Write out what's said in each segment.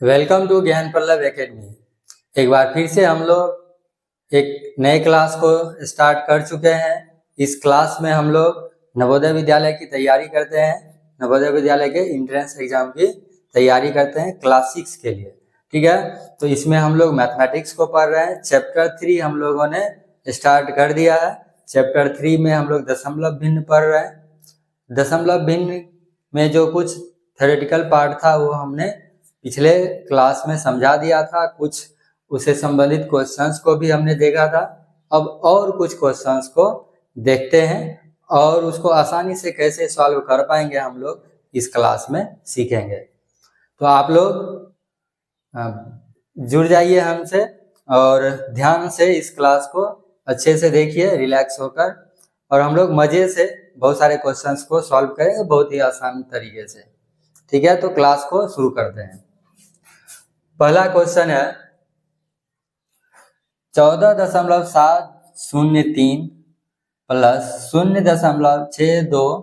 Welcome to ज्ञान Pallav academy. एक बार फिर से हम लोग एक नए क्लास को स्टार्ट कर चुके हैं। इस क्लास में हम लोग नवोदय विद्यालय की तैयारी करते हैं। नवोदय विद्यालय के एंट्रेंस एग्जाम की तैयारी करते हैं क्लास 6 के लिए। ठीक है, तो इसमें हम लोग मैथमेटिक्स को पढ़ रहे हैं। चैप्टर 3 हम लोगों ने स्टार्ट कर दिया है। चैप्टर 3 में हम लोग दशमलव भिन्न पढ़ रहे हैं। दशमलव भिन्न में जो कुछ थ्योरेटिकल पार्ट था वो हमने पिछले क्लास में समझा दिया था। कुछ उससे संबंधित क्वेश्चंस को भी हमने देखा था। अब और कुछ क्वेश्चंस को देखते हैं और उसको आसानी से कैसे सॉल्व कर पाएंगे हम लोग इस क्लास में सीखेंगे। तो आप लोग जुड़ जाइए हमसे और ध्यान से इस क्लास को अच्छे से देखिए, रिलैक्स होकर, और हम लोग मजे से बहुत सारे क्वेश्चंस को सॉल्व करेंगे बहुत ही आसान तरीके से। ठीक है, तो क्लास को शुरू करते हैं। पहला क्वेश्चन है 14.703 प्लस 0.62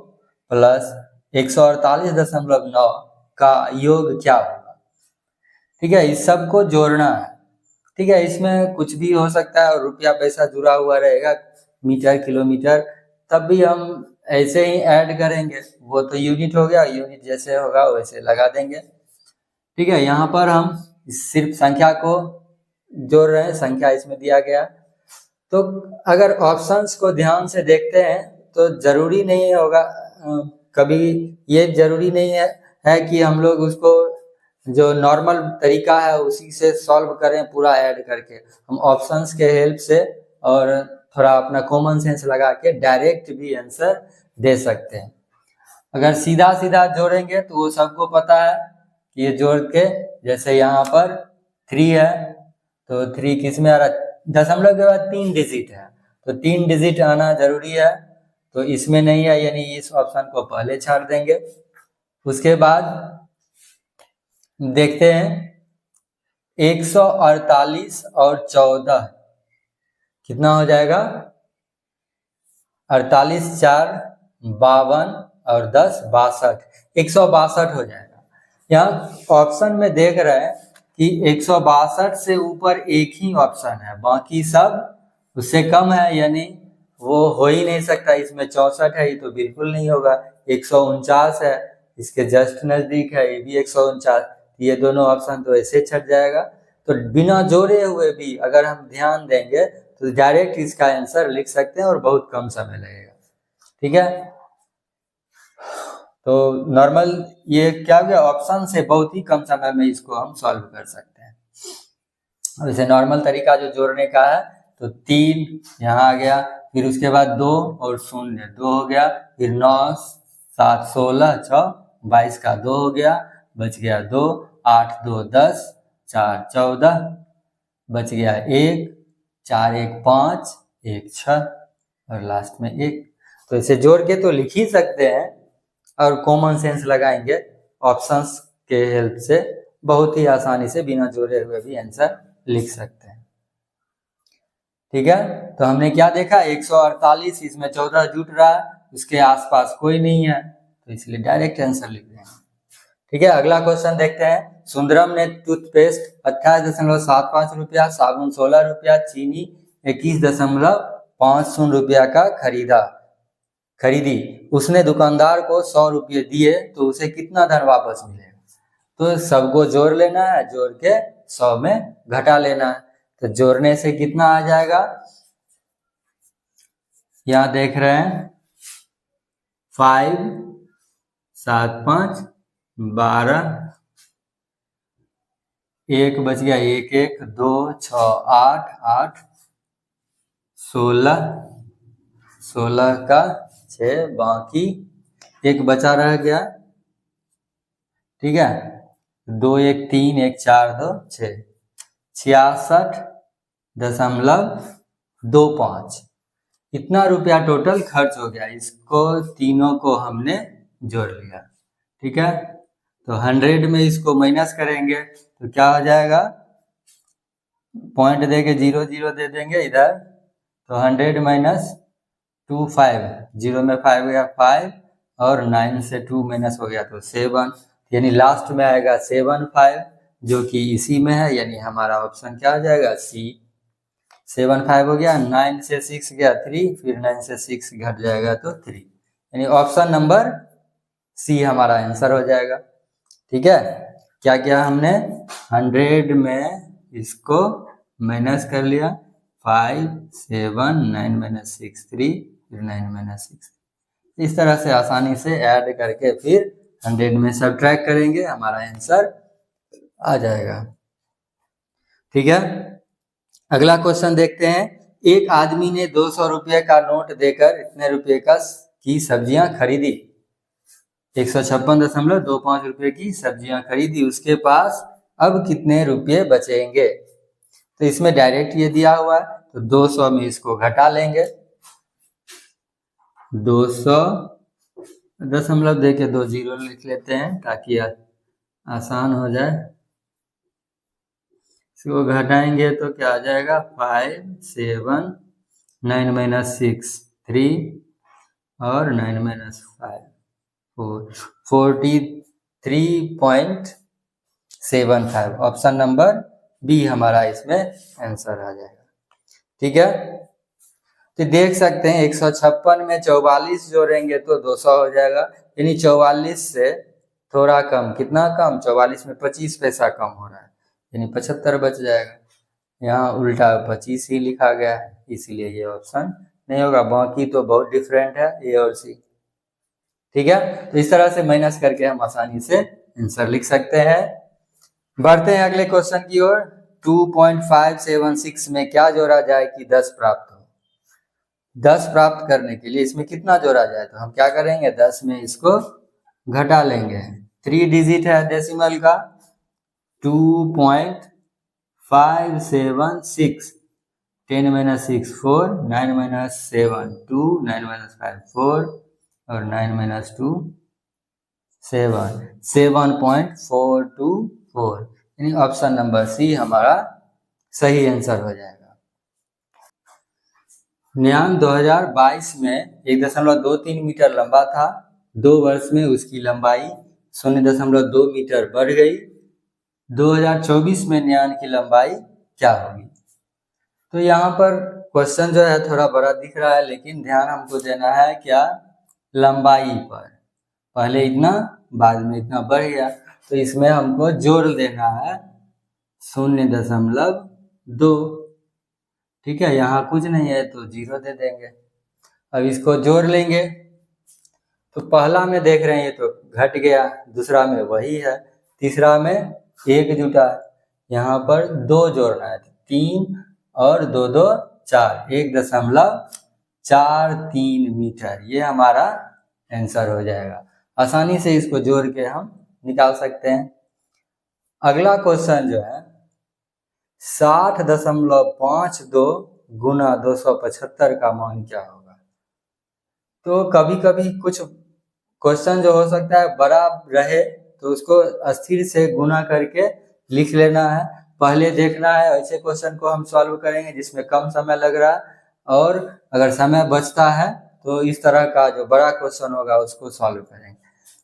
प्लस 148.9 का योग क्या होगा। ठीक है, इस सब को जोड़ना है। ठीक है, इसमें कुछ भी हो सकता है और रुपया पैसा जुड़ा हुआ रहेगा, मीटर किलोमीटर, तब भी हम ऐसे ही ऐड करेंगे। वो तो यूनिट हो गया, यूनिट जैसे होगा वैसे लगा देंगे। ठीक है, यहाँ पर हम सिर्फ संख्या को जोड़ रहे हैं, संख्या इसमें दिया गया। तो अगर ऑप्शंस को ध्यान से देखते हैं तो जरूरी नहीं होगा, कभी ये जरूरी नहीं है कि हम लोग उसको जो नॉर्मल तरीका है उसी से सॉल्व करें पूरा ऐड करके। हम ऑप्शंस के हेल्प से और थोड़ा अपना कॉमन सेंस लगा के डायरेक्ट भी आंसर दे सकते हैं। अगर सीधा सीधा जोड़ेंगे तो वो सबको पता है कि ये जोड़ के, जैसे यहाँ पर 3 है तो 3 किस में आ रहा है, दशमलव के बाद 3 डिजिट है तो 3 डिजिट आना जरूरी है, तो इसमें नहीं है, यानी इस ऑप्शन को पहले छाड़ देंगे। उसके बाद देखते हैं 148 और 14 कितना हो जाएगा, 48 4 52 और 10 62, 162 हो जाएगा। यहाँ ऑप्शन में देख रहे हैं कि 162 से ऊपर एक ही ऑप्शन है, बाकी सब उससे कम है, यानी वो हो ही नहीं सकता। इसमें 64 है, ये तो बिल्कुल नहीं होगा। 149 है, इसके जस्ट नजदीक है, ये भी 149। ये दोनों ऑप्शन तो ऐसे छट जाएगा। तो बिना जोड़े हुए भी अगर हम ध्यान देंगे तो डायरेक्ट इसका आंसर लिख सकते हैं और बहुत कम समय लगेगा। ठीक है, तो नॉर्मल ये क्या हो गया, ऑप्शन से बहुत ही कम समय में इसको हम सॉल्व कर सकते हैं। वैसे नॉर्मल तरीका जो जोड़ने का है तो 3 यहाँ आ गया, फिर उसके बाद 2 और 0, 2 हो गया, फिर 9 7 16 6 22 का 2 हो गया, बच गया 2, 8 2 10, 4 14, बच गया 1, 4 1 5, 1 6 और लास्ट में 1। तो इसे जोड़ के तो लिख ही सकते हैं और कॉमन सेंस लगाएंगे ऑप्शंस के हेल्प से बहुत ही आसानी से बिना जोड़े हुए भी आंसर लिख सकते हैं। ठीक है, तो हमने क्या देखा, 148, इसमें 14 जुट रहा है, उसके आसपास कोई नहीं है तो इसलिए डायरेक्ट आंसर लिख देंगे। ठीक है, अगला क्वेश्चन देखते हैं। सुंदरम ने टूथपेस्ट 28.75 रुपया, साबुन 16 रुपया, चीनी 21.50 रुपया का खरीदी। उसने दुकानदार को 100 रुपये दिए तो उसे कितना धन वापस मिलेगा। तो सबको जोड़ लेना है, जोड़ के 100 में घटा लेना है। तो जोड़ने से कितना आ जाएगा, यहाँ देख रहे हैं 5 7 5 12, 1 बच गया, 1 1 2 6 8 8 16 का 6, बाकी 1 बचा रह गया। ठीक है, 2 1 3 1 4 2 6, 66.25 इतना रुपया टोटल खर्च हो गया। इसको तीनों को हमने जोड़ लिया। ठीक है, तो 100 में इसको माइनस करेंगे तो क्या हो जाएगा, पॉइंट देके 0 0 दे देंगे इधर, तो 100 माइनस 2 5, 0 में 5 गया 5 और 9 से 2 माइनस हो गया तो 7, यानी लास्ट में आएगा 7 5, जो कि इसी में है, यानी हमारा ऑप्शन क्या हो जाएगा, सी। 7 5 हो गया, 9 से 6 गया 3, फिर 9 से 6 घट जाएगा तो 3, यानी ऑप्शन नंबर सी हमारा आंसर हो जाएगा। ठीक है, क्या किया हमने, 100 में इसको माइनस कर लिया, 5 7 9 माइनस 6 3, फिर 9 माइनस 6। इस तरह से आसानी से ऐड करके फिर 100 में सब्ट्रैक्ट करेंगे, हमारा आंसर आ जाएगा। ठीक है, अगला क्वेश्चन देखते हैं। एक आदमी ने 200 रुपये का नोट देकर इतने रुपये की सब्जियां खरीदी, 156.25 रुपये की सब्जियां खरीदी, उसके पास अब कितने रुपये बचेंगे। तो इसमें डायरेक्ट ये दिया हुआ है, तो 200 में इसको घटा लेंगे, 200 दशमलव दे के 2 जीरो लिख लेते हैं ताकि आसान हो जाए। इसको घटाएंगे तो क्या आ जाएगा, 5 7 9 माइनस 6 3 और 9 माइनस 5 4 43.75। ऑप्शन नंबर बी हमारा इसमें आंसर आ जाएगा। ठीक है, तो देख सकते हैं 156 में 44 जोड़ेंगे तो 200 हो जाएगा, यानी 44 से थोड़ा कम, कितना कम, 44 में 25 पैसा कम हो रहा है, यानी 75 बच जाएगा। यहाँ उल्टा 25 ही लिखा गया है, इसीलिए ये ऑप्शन नहीं होगा, बाकी तो बहुत डिफरेंट है ए और सी। ठीक है, तो इस तरह से माइनस करके हम आसानी से आंसर लिख सकते हैं। बढ़ते हैं अगले क्वेश्चन की ओर। 2.576 में क्या जोड़ा जाए कि 10 प्राप्त हो। 10 प्राप्त करने के लिए इसमें कितना जोड़ा जाए, तो हम क्या करेंगे, 10 में इसको घटा लेंगे, 3 डिजिट है डेसिमल का, 2.576, 10 माइनस 6 4, 9 माइनस 7 2, 9 माइनस 5 4 और 9 माइनस 2 7, 7.424, यानी ऑप्शन नंबर सी हमारा सही आंसर हो जाएगा। न्यान 2022 में 1.23 मीटर लंबा था, 2 वर्ष में उसकी लंबाई 0.2 मीटर बढ़ गई, 2024 में न्यान की लंबाई क्या होगी। तो यहाँ पर क्वेश्चन जो है थोड़ा बड़ा दिख रहा है, लेकिन ध्यान हमको देना है क्या, लंबाई पर, पहले इतना बाद में इतना बढ़ गया, तो इसमें हमको जोड़ देना है 0.2। ठीक है, यहाँ कुछ नहीं है तो 0 दे देंगे। अब इसको जोड़ लेंगे, तो पहला में देख रहे हैं ये तो घट गया, दूसरा में वही है, तीसरा में 1 जुटा है, यहाँ पर 2 जोड़ना है, 3 और 2 2 4, 1.43 मीटर, ये हमारा आंसर हो जाएगा। आसानी से इसको जोड़ के हम निकाल सकते हैं। अगला क्वेश्चन जो है 60.52 गुना 275 का मान क्या होगा। तो कभी कभी कुछ क्वेश्चन जो हो सकता है बड़ा रहे तो उसको अस्थिर से गुना करके लिख लेना है, पहले देखना है ऐसे क्वेश्चन को हम सॉल्व करेंगे जिसमें कम समय लग रहा है, और अगर समय बचता है तो इस तरह का जो बड़ा क्वेश्चन होगा उसको सॉल्व करेंगे।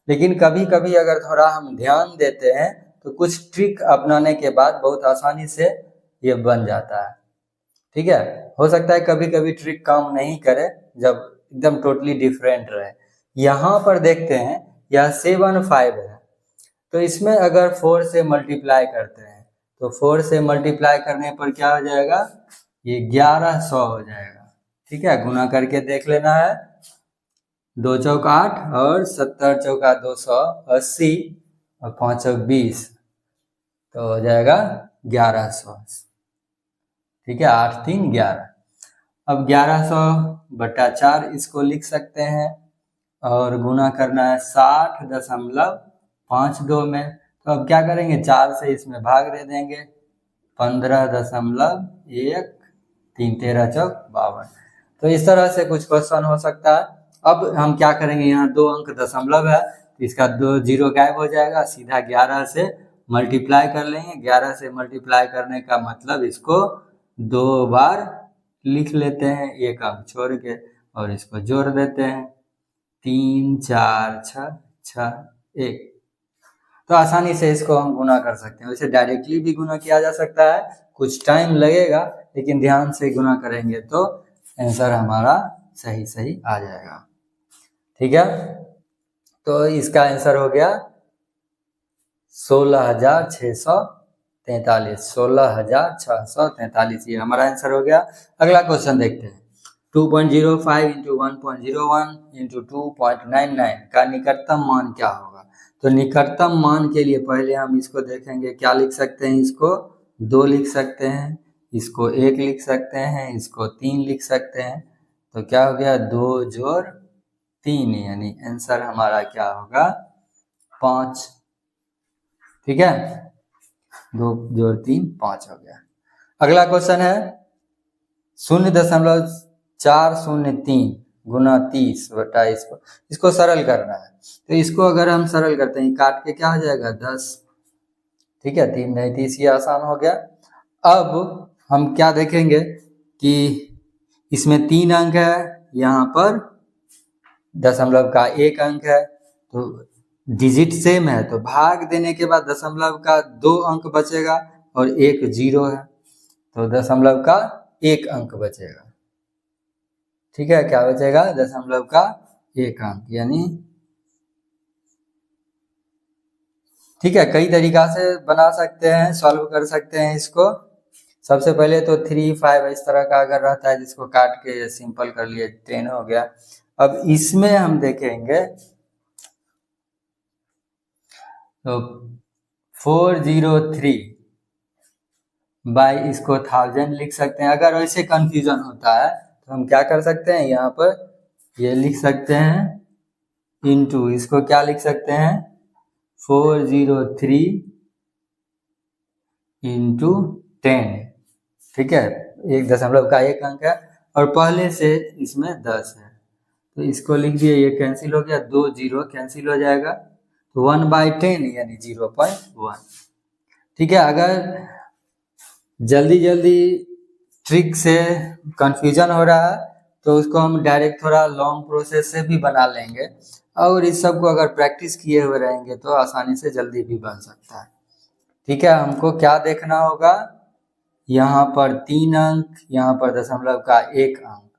लेकिन कभी कभी अगर थोड़ा हम ध्यान देते हैं तो कुछ ट्रिक अपनाने के बाद बहुत आसानी से ये बन जाता है। ठीक है, हो सकता है कभी कभी ट्रिक काम नहीं करे जब एकदम टोटली डिफरेंट रहे। यहाँ पर देखते हैं यह 7 5 है, तो इसमें अगर 4 से मल्टीप्लाई करते हैं तो 4 से मल्टीप्लाई करने पर क्या हो जाएगा, ये 1100 हो जाएगा। ठीक है, गुना करके देख लेना है, 2 चौक 8 और 70 चौका 280 और 5 चौक 20, तो हो जाएगा 1100। ठीक है, 8 3 11। अब 1100/4 इसको लिख सकते हैं और गुना करना है 60.52 में, तो अब क्या करेंगे, 4 से इसमें भाग दे देंगे, 15.13 13 चौक 52। तो इस तरह से कुछ क्वेश्चन हो सकता है। अब हम क्या करेंगे, यहाँ 2 अंक दशमलव है तो इसका 2 जीरो गायब हो जाएगा, सीधा 11 से मल्टीप्लाई कर लेंगे। 11 से मल्टीप्लाई करने का मतलब इसको 2 बार लिख लेते हैं, एक अंक छोड़ के, और इसको जोड़ देते हैं, 3 4 6 6 1। तो आसानी से इसको हम गुना कर सकते हैं। वैसे डायरेक्टली भी गुना किया जा सकता है, कुछ टाइम लगेगा, लेकिन ध्यान से गुना करेंगे तो आंसर हमारा सही सही आ जाएगा। ठीक है, तो इसका आंसर हो गया 16,643। 16,643 ये हमारा आंसर हो गया। अगला क्वेश्चन देखते हैं। 2.05 इंटू 1.01 इंटू 2.99 का निकटतम मान क्या होगा? तो निकटतम मान के लिए पहले हम इसको देखेंगे, क्या लिख सकते हैं, इसको 2 लिख सकते हैं, इसको 1 लिख सकते हैं, इसको 3 लिख सकते हैं। तो क्या हो गया, 2 जोड़ 3, यानी आंसर हमारा क्या होगा, 5। ठीक है, 2 जोड़ 3 5 हो गया। अगला क्वेश्चन है 0.403 गुना 30 बटा इसको सरल करना है। तो इसको अगर हम सरल करते हैं, काट के क्या हो जाएगा, 10। ठीक है, 3 नहीं 30, ये आसान हो गया। अब हम क्या देखेंगे कि इसमें 3 अंक है, यहाँ पर दशमलव का 1 अंक है, तो डिजिट सेम है, तो भाग देने के बाद दशमलव का 2 अंक बचेगा और 1 0 है, तो दशमलव का 1 अंक बचेगा। ठीक है, क्या बचेगा, दशमलव का 1 अंक, यानी ठीक है, कई तरीका से बना सकते हैं, सॉल्व कर सकते हैं इसको। सबसे पहले तो 3 5 इस तरह का अगर रहता है, जिसको काट के सिंपल कर लिए, 10 हो गया। अब इसमें हम देखेंगे तो 403 बाई इसको 1000 लिख सकते हैं। अगर वैसे कंफ्यूजन होता है तो हम क्या कर सकते हैं, यहाँ पर ये लिख सकते हैं इनटू, इसको क्या लिख सकते हैं, 403 इंटू 10। ठीक है, 1 दशमलव का 1 अंक है और पहले से इसमें 10 है, तो इसको लिख दिए, ये कैंसिल हो गया, 2 0 कैंसिल हो जाएगा, तो 1/10 यानी 0.1। ठीक है, अगर जल्दी जल्दी ट्रिक से कंफ्यूजन हो रहा है तो उसको हम डायरेक्ट थोड़ा लॉन्ग प्रोसेस से भी बना लेंगे, और इस सब को अगर प्रैक्टिस किए हुए रहेंगे तो आसानी से जल्दी भी बन सकता है। ठीक है, हमको क्या देखना होगा, यहाँ पर 3 अंक, यहाँ पर दशमलव का 1 अंक,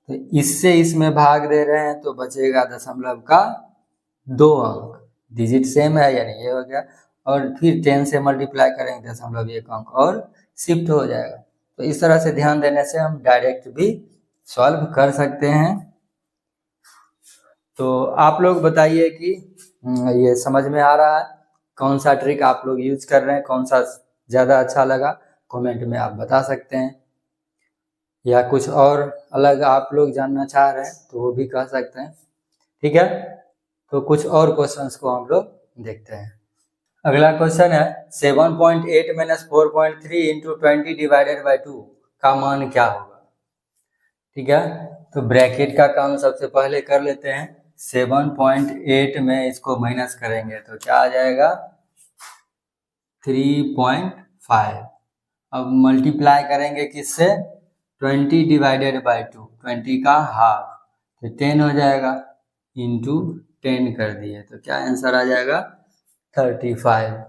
तो इससे इसमें भाग दे रहे हैं तो बचेगा दशमलव का 2 अंक, डिजिट सेम है यानी ये हो गया, और फिर 10 से मल्टीप्लाई करेंगे, दशमलव 1 अंक और शिफ्ट हो जाएगा। तो इस तरह से ध्यान देने से हम डायरेक्ट भी सॉल्व कर सकते हैं। तो आप लोग बताइए कि ये समझ में आ रहा है, कौन सा ट्रिक आप लोग यूज कर रहे हैं, कौन सा ज़्यादा अच्छा लगा, कमेंट में आप बता सकते हैं, या कुछ और अलग आप लोग जानना चाह रहे हैं तो वो भी कह सकते हैं। ठीक है, तो कुछ और क्वेश्चंस को हम लोग देखते हैं। अगला क्वेश्चन है 7.8 - 4.3 इंटू 20 डिवाइडेड बाई 2 का मान क्या होगा? ठीक है, तो ब्रैकेट का काम सबसे पहले कर लेते हैं। 7.8 में इसको माइनस करेंगे तो क्या आ जाएगा, 3.5। अब मल्टीप्लाई करेंगे किससे, 20 डिवाइडेड बाई 2, 20 का हाफ, तो 10 हो जाएगा, इंटू 10 कर दिए तो क्या आंसर आ जाएगा, 35।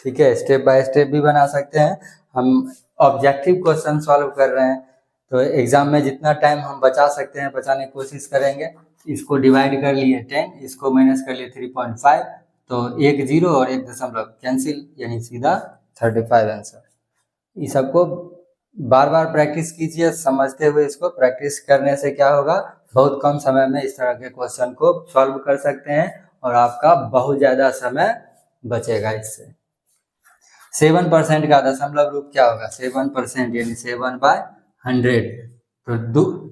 ठीक है, स्टेप बाय स्टेप भी बना सकते हैं। हम ऑब्जेक्टिव क्वेश्चन सॉल्व कर रहे हैं तो एग्जाम में जितना टाइम हम बचा सकते हैं बचाने की कोशिश करेंगे। इसको डिवाइड कर लिए 10, इसको माइनस कर लिए 3.5, तो 1 0 और 1 दशमलव कैंसिल, यानी सीधा 35 आंसर। इस सबको बार बार प्रैक्टिस कीजिए, समझते हुए इसको प्रैक्टिस करने से क्या होगा, बहुत कम समय में इस तरह के क्वेश्चन को सॉल्व कर सकते हैं और आपका बहुत ज़्यादा समय बचेगा इससे। 7% का दशमलव रूप क्या होगा, 7% यानी 7/100, तो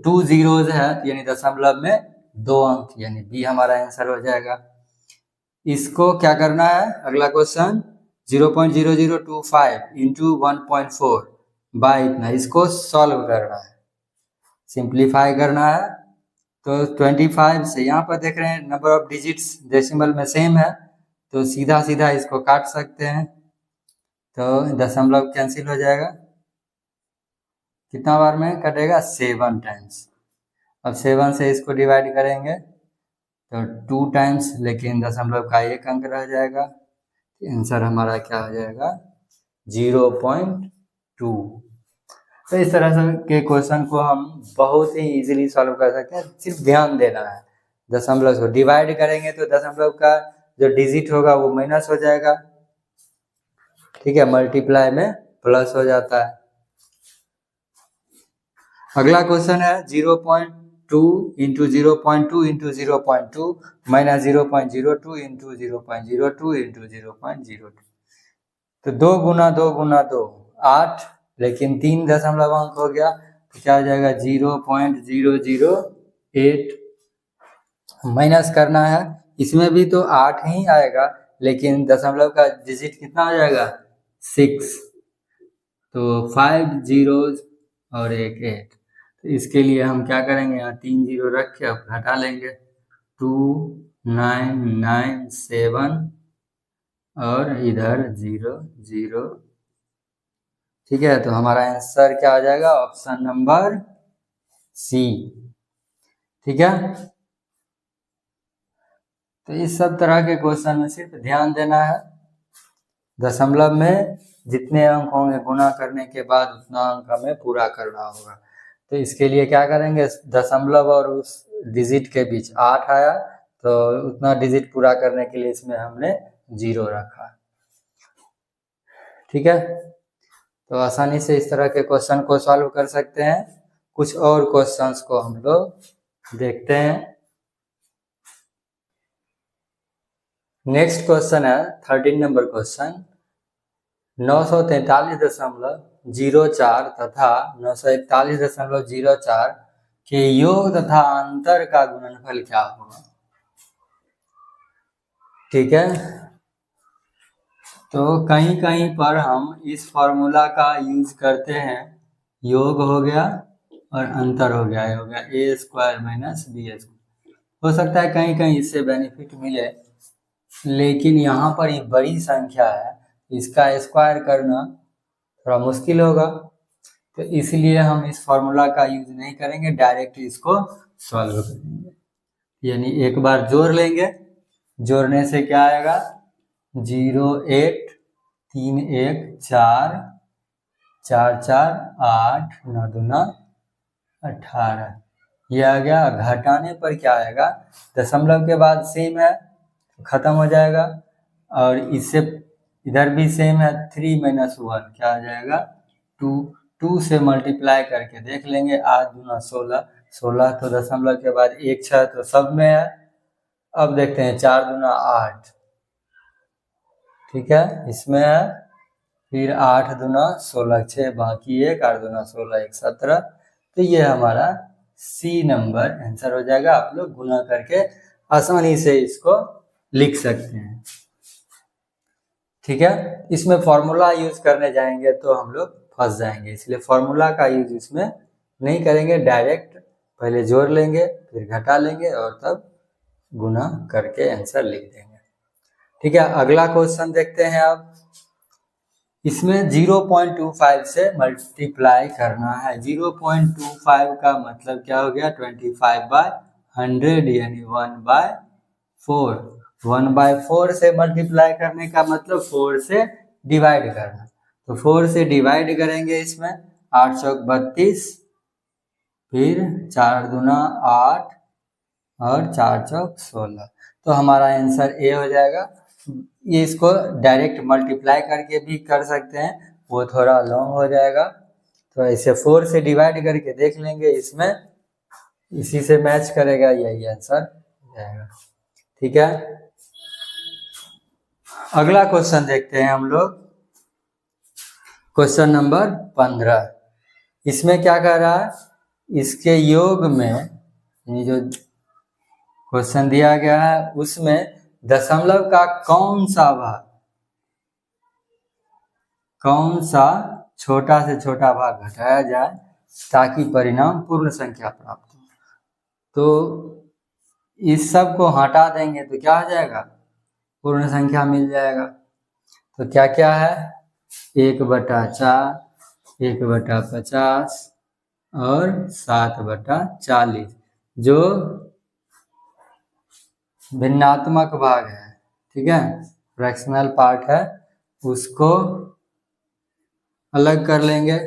2 zeros है यानी दशमलव में 2 अंक, यानी बी हमारा आंसर हो जाएगा। इसको क्या करना है, अगला क्वेश्चन 0.0025 इंटू 1.4 बाई इतना, इसको सॉल्व करना है, सिंप्लीफाई करना है। तो 25 से यहाँ पर देख रहे हैं नंबर ऑफ डिजिट्स डेसिमल में सेम है, तो सीधा सीधा इसको काट सकते हैं, तो दशमलव कैंसिल हो जाएगा, कितना बार में कटेगा, 7 टाइम्स। अब 7 से इसको डिवाइड करेंगे तो 2 टाइम्स, लेकिन दशमलव का 1 अंक रह जाएगा, आंसर हमारा क्या हो जाएगा 0.2। तो इस तरह से के क्वेश्चन को हम बहुत ही इजीली सॉल्व कर सकते हैं, सिर्फ ध्यान देना है। दशमलव को डिवाइड करेंगे तो दशमलव का जो डिजिट होगा वो माइनस हो जाएगा, ठीक है, मल्टीप्लाई में प्लस हो जाता है। अगला क्वेश्चन है 0.2 into 0.2 into 0.2 minus 0.02 into 0.02 into 0.02। तो 2 × 8, लेकिन 3 दशमलव अंक हो गया तो क्या हो जाएगा 0.008। माइनस करना है, इसमें भी तो 8 ही आएगा, लेकिन दशमलव का डिजिट कितना हो जाएगा 6, तो 5 zeros और एक 8। तो इसके लिए हम क्या करेंगे, यहाँ 3 जीरो रख के अब घटा लेंगे, 2997 और इधर 0 0। ठीक है, तो हमारा आंसर क्या आ जाएगा ऑप्शन नंबर सी। ठीक है, तो इस सब तरह के क्वेश्चन में सिर्फ ध्यान देना है, दशमलव में जितने अंक होंगे गुना करने के बाद उतना अंक हमें पूरा करना होगा। तो इसके लिए क्या करेंगे, दशमलव और उस डिजिट के बीच 8 आया तो उतना डिजिट पूरा करने के लिए इसमें हमने 0 रखा। ठीक है, तो आसानी से इस तरह के क्वेश्चन को सॉल्व कर सकते हैं। कुछ और क्वेश्चंस को हम लोग देखते हैं। नेक्स्ट क्वेश्चन है 13 नंबर क्वेश्चन, 943.04 तथा 941.04 के योग तथा अंतर का गुणनफल क्या होगा। ठीक है, तो कहीं कहीं पर हम इस फॉर्मूला का यूज करते हैं, योग हो गया और अंतर हो गया a square minus b square. हो सकता है कहीं कहीं इससे बेनिफिट मिले, लेकिन यहाँ पर ये बड़ी संख्या है, इसका स्क्वायर करना थोड़ा मुश्किल होगा, तो इसलिए हम इस फॉर्मूला का यूज नहीं करेंगे, डायरेक्ट इसको सॉल्व करेंगे। यानी एक बार जोड़ लेंगे, जोड़ने से क्या आएगा 08314 4 4 8 9 2 18 ये आ गया। घटाने पर क्या आएगा, दशमलव के बाद सेम है खत्म हो जाएगा, और इससे इधर भी सेम है 3 - 1 क्या आ जाएगा 2। 2 से मल्टीप्लाई करके देख लेंगे, 8 दूना 16, 16 तो दशमलव के बाद 1 6 तो सब में है। अब देखते हैं 4 दूना 8, ठीक है, इसमें है, फिर 8 दूना 16 6 बाकी 1, 8 दूना 16 1 17। तो ये हमारा सी नंबर आंसर हो जाएगा। आप लोग गुना करके आसानी से इसको लिख सकते हैं। ठीक है, इसमें फॉर्मूला यूज करने जाएंगे तो हम लोग फंस जाएंगे, इसलिए फॉर्मूला का यूज इसमें नहीं करेंगे, डायरेक्ट पहले जोड़ लेंगे फिर घटा लेंगे और तब गुना करके आंसर लिख देंगे। ठीक है, अगला क्वेश्चन देखते हैं। अब इसमें 0.25 से मल्टीप्लाई करना है। 0.25 का मतलब क्या हो गया 25/100 यानी 1/4। 1/4 से मल्टीप्लाई करने का मतलब 4 से डिवाइड करना, तो 4 से डिवाइड करेंगे, इसमें 8 चौक 32, फिर 4 दूना 8 और 4 चौक 16, तो हमारा आंसर ए हो जाएगा। ये इसको डायरेक्ट मल्टीप्लाई करके भी कर सकते हैं, वो थोड़ा लॉन्ग हो जाएगा, तो ऐसे 4 से डिवाइड करके देख लेंगे, इसमें इसी से मैच करेगा, यही आंसर जाएगा। ठीक है, अगला क्वेश्चन देखते हैं हम लोग, क्वेश्चन नंबर 15। इसमें क्या कह रहा है, इसके योग में ये जो क्वेश्चन दिया गया है उसमें दशमलव का कौन सा छोटा से छोटा भाग घटाया जाए ताकि परिणाम पूर्ण संख्या प्राप्त हो। तो इस सब को हटा देंगे तो क्या हो जाएगा पूर्ण संख्या मिल जाएगा। तो क्या क्या है 1/4, 1/50 और 7/40 जो भिन्नात्मक भाग है। ठीक है, फ्रैक्शनल पार्ट है उसको अलग कर लेंगे,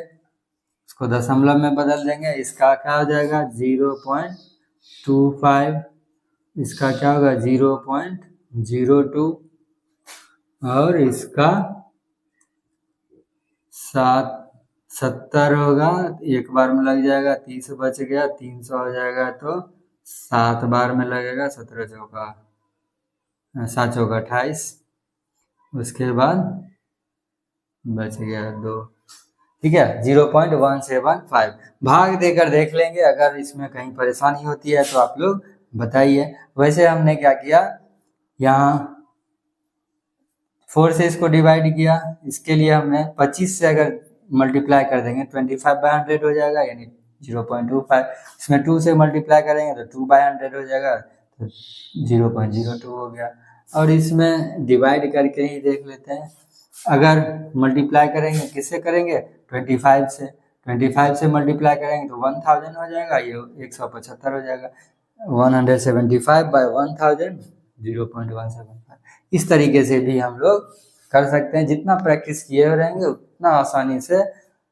उसको दशमलव में बदल देंगे। इसका क्या हो जाएगा 0.25, इसका क्या होगा 0.02 और इसका 70 होगा। एक बार में लग जाएगा, 30 बच गया, 300 हो जाएगा तो 7 बार में लगेगा, 17 चौका 7 चौका 28, उसके बाद बच गया 2। ठीक है 0.175 भाग देकर देख लेंगे, अगर इसमें कहीं परेशानी होती है तो आप लोग बताइए। वैसे हमने क्या किया, यहाँ 4 से इसको डिवाइड किया, इसके लिए हमने 25 से अगर मल्टीप्लाई कर देंगे 25/100 हो जाएगा, यानी 0.25। इसमें 2 से मल्टीप्लाई करेंगे तो 2/100 हो जाएगा, तो 0.02 हो गया। और इसमें डिवाइड करके ही देख लेते हैं, अगर मल्टीप्लाई करेंगे किससे करेंगे 25 से, 25 से मल्टीप्लाई करेंगे तो 1000 हो जाएगा, ये 175 हो जाएगा। 175/1000 0.175। इस तरीके से भी हम लोग कर सकते हैं, जितना प्रैक्टिस किए रहेंगे उतना आसानी से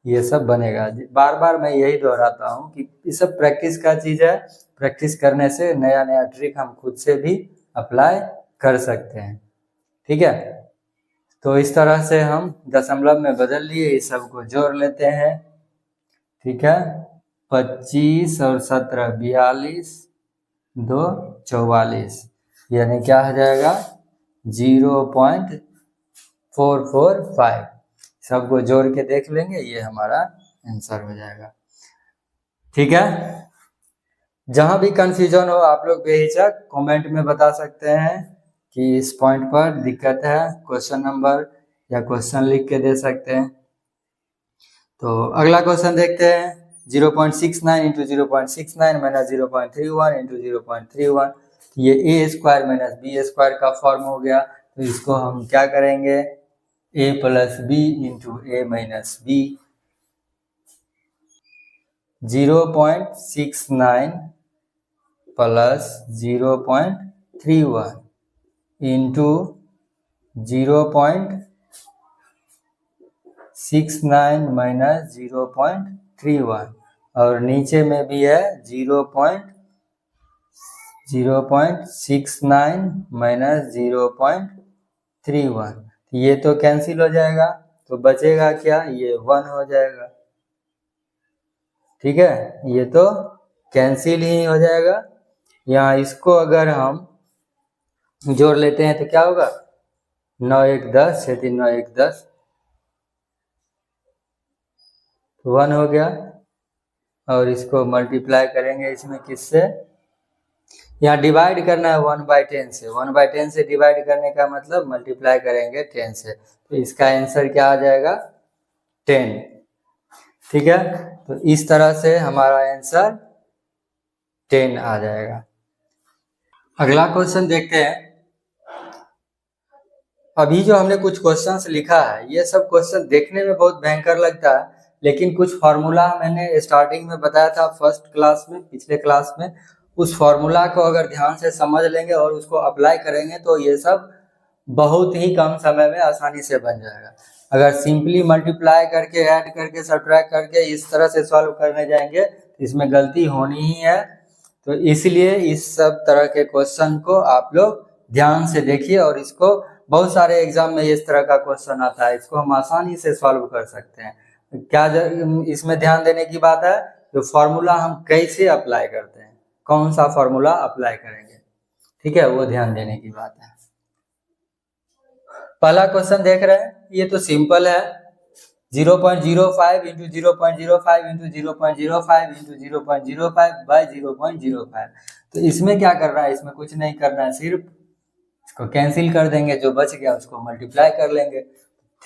ये सब बनेगा। बार बार मैं यही दोहराता हूँ कि ये सब प्रैक्टिस का चीज़ है, प्रैक्टिस करने से नया नया ट्रिक हम खुद से भी अप्लाई कर सकते हैं। ठीक है, तो इस तरह से हम दशमलव में बदल लिए, इस सब को जोड़ लेते हैं। ठीक है, 25 और 17 42, 2 44, यानी क्या हो जाएगा 0.445। सबको जोड़ के देख लेंगे, ये हमारा आंसर हो जाएगा। ठीक है, जहां भी कंफ्यूजन हो आप लोग बेहिचक कमेंट में बता सकते हैं कि इस पॉइंट पर दिक्कत है, क्वेश्चन नंबर या क्वेश्चन लिख के दे सकते हैं। तो अगला क्वेश्चन देखते हैं, 0.69 इंटू 0.69 माइनस 0.31 इंटू 0.31, ये a square minus b square का फॉर्म हो गया। तो इसको हम क्या करेंगे, a plus b into a minus b. 0.69 plus 0.31 into 0.69 minus 0.31, और नीचे में भी है 0.69 माइनस 0.31। ये तो कैंसिल हो जाएगा, तो बचेगा क्या, ये 1 हो जाएगा। ठीक है, ये तो कैंसिल ही हो जाएगा। यहाँ इसको अगर हम जोड़ लेते हैं तो क्या होगा, 9 1 10, 6 3 9 1 10, 1 हो गया। और इसको मल्टीप्लाई करेंगे इसमें किससे, यहाँ डिवाइड करना है 1/10 से, 1/10 से डिवाइड करने का मतलब मल्टीप्लाई करेंगे 10 से, तो इसका आंसर क्या आ जाएगा 10। ठीक है, तो इस तरह से हमारा आंसर 10 आ जाएगा। अगला क्वेश्चन देखते हैं। अभी जो हमने कुछ क्वेश्चंस लिखा है, ये सब क्वेश्चन देखने में बहुत भयंकर लगता है, लेकिन कुछ फॉर्मूला मैंने स्टार्टिंग में बताया था फर्स्ट क्लास में, पिछले क्लास में, उस फॉर्मूला को अगर ध्यान से समझ लेंगे और उसको अप्लाई करेंगे तो ये सब बहुत ही कम समय में आसानी से बन जाएगा। अगर सिंपली मल्टीप्लाई करके, ऐड करके, सब्ट्रैक्ट करके इस तरह से सॉल्व करने जाएंगे तो इसमें गलती होनी ही है। तो इसलिए इस सब तरह के क्वेश्चन को आप लोग ध्यान से देखिए, और इसको बहुत सारे एग्जाम में इस तरह का क्वेश्चन आता है, इसको हम आसानी से सॉल्व कर सकते हैं। क्या इसमें ध्यान देने की बात है, जो फॉर्मूला हम कैसे अप्लाई करते हैं, कौन सा फॉर्मूला अप्लाई करेंगे, ठीक है, वो ध्यान देने की बात है। पहला क्वेश्चन देख रहे हैं, ये तो सिंपल है, 0.05 इंटू 0.05 इंटू 0.05 इंटू 0.05 बाय 0.05। तो इसमें क्या करना है, इसमें कुछ नहीं करना है, सिर्फ इसको कैंसिल कर देंगे, जो बच गया उसको मल्टीप्लाई कर लेंगे।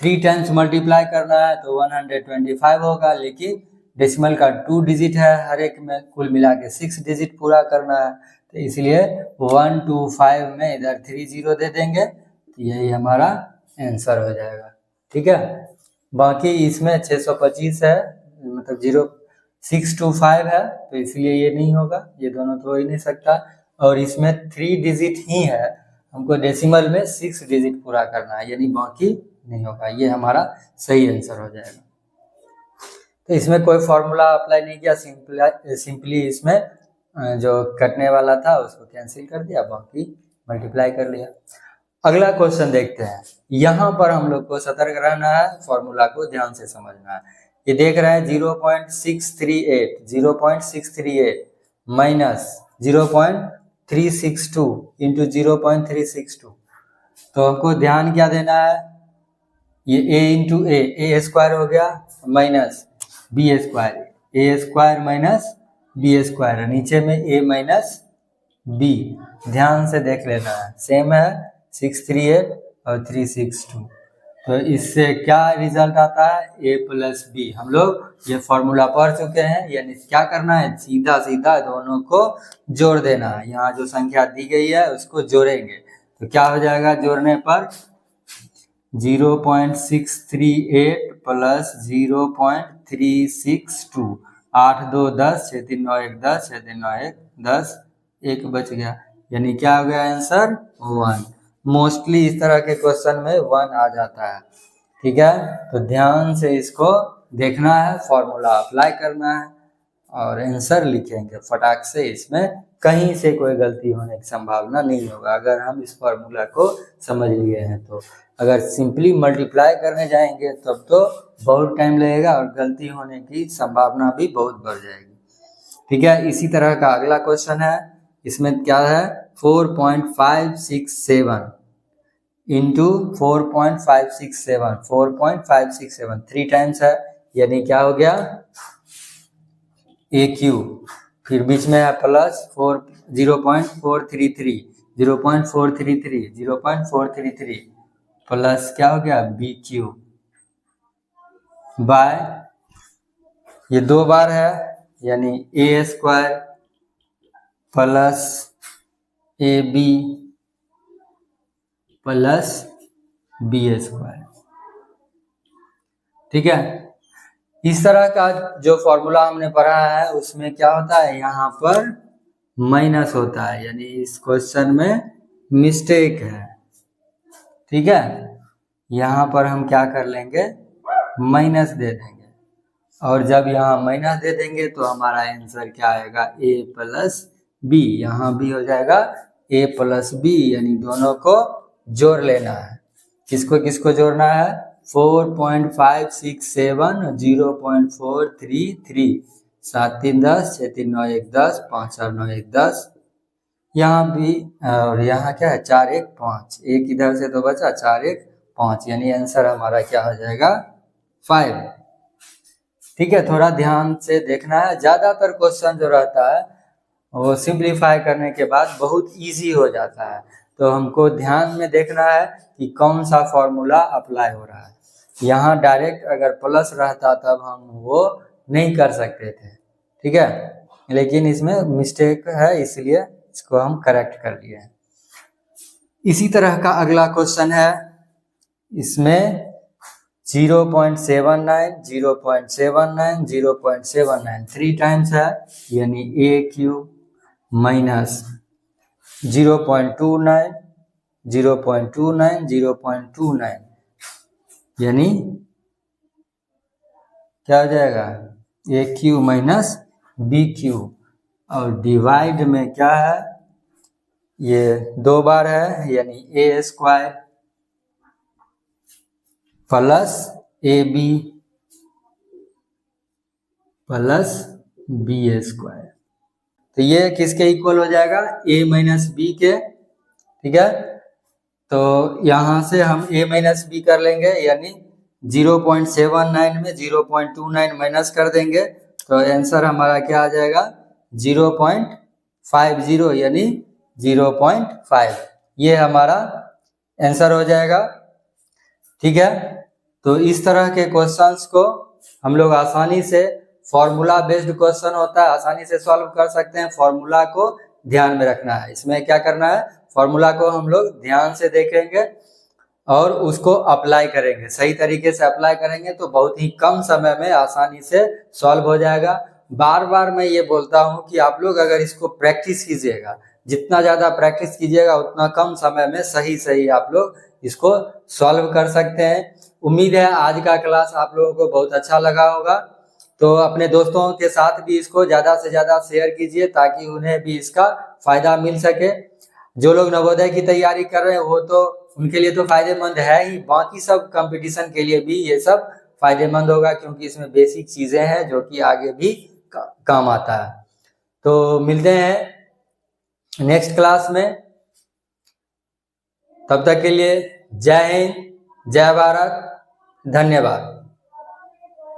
3 टाइम्स मल्टीप्लाई करना है तो 125 होगा, लेकिन डेसिमल का 2 डिजिट है, हर एक में कुल मिला के 6 डिजिट पूरा करना है, तो इसलिए 125 में इधर 3 0 दे देंगे, तो यही हमारा आंसर हो जाएगा। ठीक है, बाकी इसमें 625 है, मतलब 0625 है, तो इसलिए ये नहीं होगा, ये दोनों तो हो ही नहीं सकता। और इसमें 3 डिजिट ही है, हमको डेसिमल में 6 डिजिट पूरा करना है, यानी बाकी नहीं होगा। ये हमारा सही आंसर हो जाएगा। तो इसमें कोई फॉर्मूला अप्लाई नहीं किया, सिंपली इसमें जो कटने वाला था उसको कैंसिल कर दिया, बाकी मल्टीप्लाई कर लिया। अगला क्वेश्चन देखते हैं। यहाँ पर हम लोग को सतर्क रहना है, फॉर्मूला को ध्यान से समझना है। ये देख रहे हैं 0.638 माइनस 0.362 इंटू 0.362। तो हमको ध्यान क्या देना है, ये a इंटू ए स्क्वायर हो गया माइनस बी स्क्वायर, ए स्क्वायर माइनस बी स्क्वायर, नीचे में a माइनस b। ध्यान से देख लेना है, सेम है 638 और 362। तो इससे क्या रिजल्ट आता है, a प्लस बी। हम लोग ये फॉर्मूला पढ़ चुके हैं, यानी क्या करना है, सीधा सीधा दोनों को जोड़ देना है। यहाँ जो संख्या दी गई है उसको जोड़ेंगे तो क्या हो जाएगा, जोड़ने पर 0.638 प्लस 0.362, 8 2 10, 6 3 9 1 10, 6 3 9 1 10, 1 बच गया, यानी क्या हो गया आंसर 1। मोस्टली इस तरह के क्वेश्चन में 1 आ जाता है। ठीक है, तो ध्यान से इसको देखना है, फॉर्मूला अप्लाई करना है और आंसर लिखेंगे फटाक से। इसमें कहीं से कोई गलती होने की संभावना नहीं होगा अगर हम इस फॉर्मूला को समझ लिए हैं। तो अगर सिंपली मल्टीप्लाई करने जाएंगे तब तो बहुत टाइम लगेगा और गलती होने की संभावना भी बहुत बढ़ जाएगी। ठीक है, इसी तरह का अगला क्वेश्चन है। इसमें क्या है, 4.567 इंटू 4.567, 4.567 3 टाइम्स है, यानी क्या हो गया ए क्यू, फिर बीच में है प्लस 0.433, 0.433, 0.433 प्लस क्या हो गया बी क्यू बाय, ये 2 बार है यानी a square plus a b plus b square. ठीक है, इस तरह का जो फॉर्मूला हमने पढ़ा है उसमें क्या होता है, यहाँ पर माइनस होता है, यानी इस क्वेश्चन में मिस्टेक है। ठीक है, यहाँ पर हम क्या कर लेंगे, माइनस दे देंगे, और जब यहाँ माइनस दे देंगे तो हमारा आंसर क्या आएगा, a प्लस बी। यहाँ भी हो जाएगा a प्लस बी, यानी दोनों को जोड़ लेना है। किसको किसको जोड़ना है, 4.567, 0.433, 7 3 10, 6 3 9 1 10, 5 4 9 1 10, यहाँ भी, और यहाँ क्या है 4 1 5, एक इधर से तो बचा 4 1 5, यानी आंसर हमारा क्या हो जाएगा 5। ठीक है, थोड़ा ध्यान से देखना है। ज्यादातर क्वेश्चन जो रहता है वो सिंप्लीफाई करने के बाद बहुत इजी हो जाता है, तो हमको ध्यान में देखना है कि कौन सा फॉर्मूला अप्लाई हो रहा है। यहाँ डायरेक्ट अगर प्लस रहता तब हम वो नहीं कर सकते थे। ठीक है, लेकिन इसमें मिस्टेक है इसलिए इसको हम करेक्ट कर लिए हैं। इसी तरह का अगला क्वेश्चन है, इसमें 0.79, 0.79, 0.79 3 टाइम्स है, यानी ए क्यू माइनस 0.29, 0.29, 0.29, यानी क्या हो जाएगा a cube minus b cube, और डिवाइड में क्या है, ये 2 बार है, यानी a square plus a b plus b square. तो ये किसके इक्वल हो जाएगा, a माइनस बी के। ठीक है, तो यहाँ से हम a माइनस बी कर लेंगे, यानी 0.79 में 0.29 माइनस कर देंगे तो आंसर हमारा क्या आ जाएगा 0.50, यानी 0.5, ये हमारा आंसर हो जाएगा। ठीक है, तो इस तरह के क्वेश्चंस को हम लोग आसानी से, फॉर्मूला बेस्ड क्वेश्चन होता है, आसानी से सॉल्व कर सकते हैं। फॉर्मूला को ध्यान में रखना है, इसमें क्या करना है, फॉर्मूला को हम लोग ध्यान से देखेंगे और उसको अप्लाई करेंगे, सही तरीके से अप्लाई करेंगे तो बहुत ही कम समय में आसानी से सॉल्व हो जाएगा। बार बार मैं ये बोलता हूँ कि आप लोग अगर इसको प्रैक्टिस कीजिएगा, जितना ज़्यादा प्रैक्टिस कीजिएगा उतना कम समय में सही सही आप लोग इसको सॉल्व कर सकते हैं। उम्मीद है आज का क्लास आप लोगों को बहुत अच्छा लगा होगा। तो अपने दोस्तों के साथ भी इसको ज़्यादा से ज़्यादा शेयर कीजिए ताकि उन्हें भी इसका फ़ायदा मिल सके। जो लोग नवोदय की तैयारी कर रहे हैं वो तो उनके लिए तो फायदेमंद है ही, बाकी सब कंपटीशन के लिए भी ये सब फायदेमंद होगा क्योंकि इसमें बेसिक चीज़ें हैं जो कि आगे भी काम आता है। तो मिलते हैं नेक्स्ट क्लास में, तब तक के लिए जय हिंद, जय भारत, धन्यवाद।